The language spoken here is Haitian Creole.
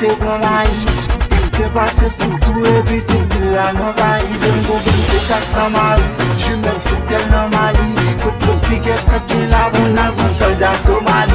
se pran mayi. Se pase sou tou evite ki la nan bayi. Dem go bin se 400 mari. Jumel se tel nan Mali. Kote pike sa ki la bon nan bon soldat Somali.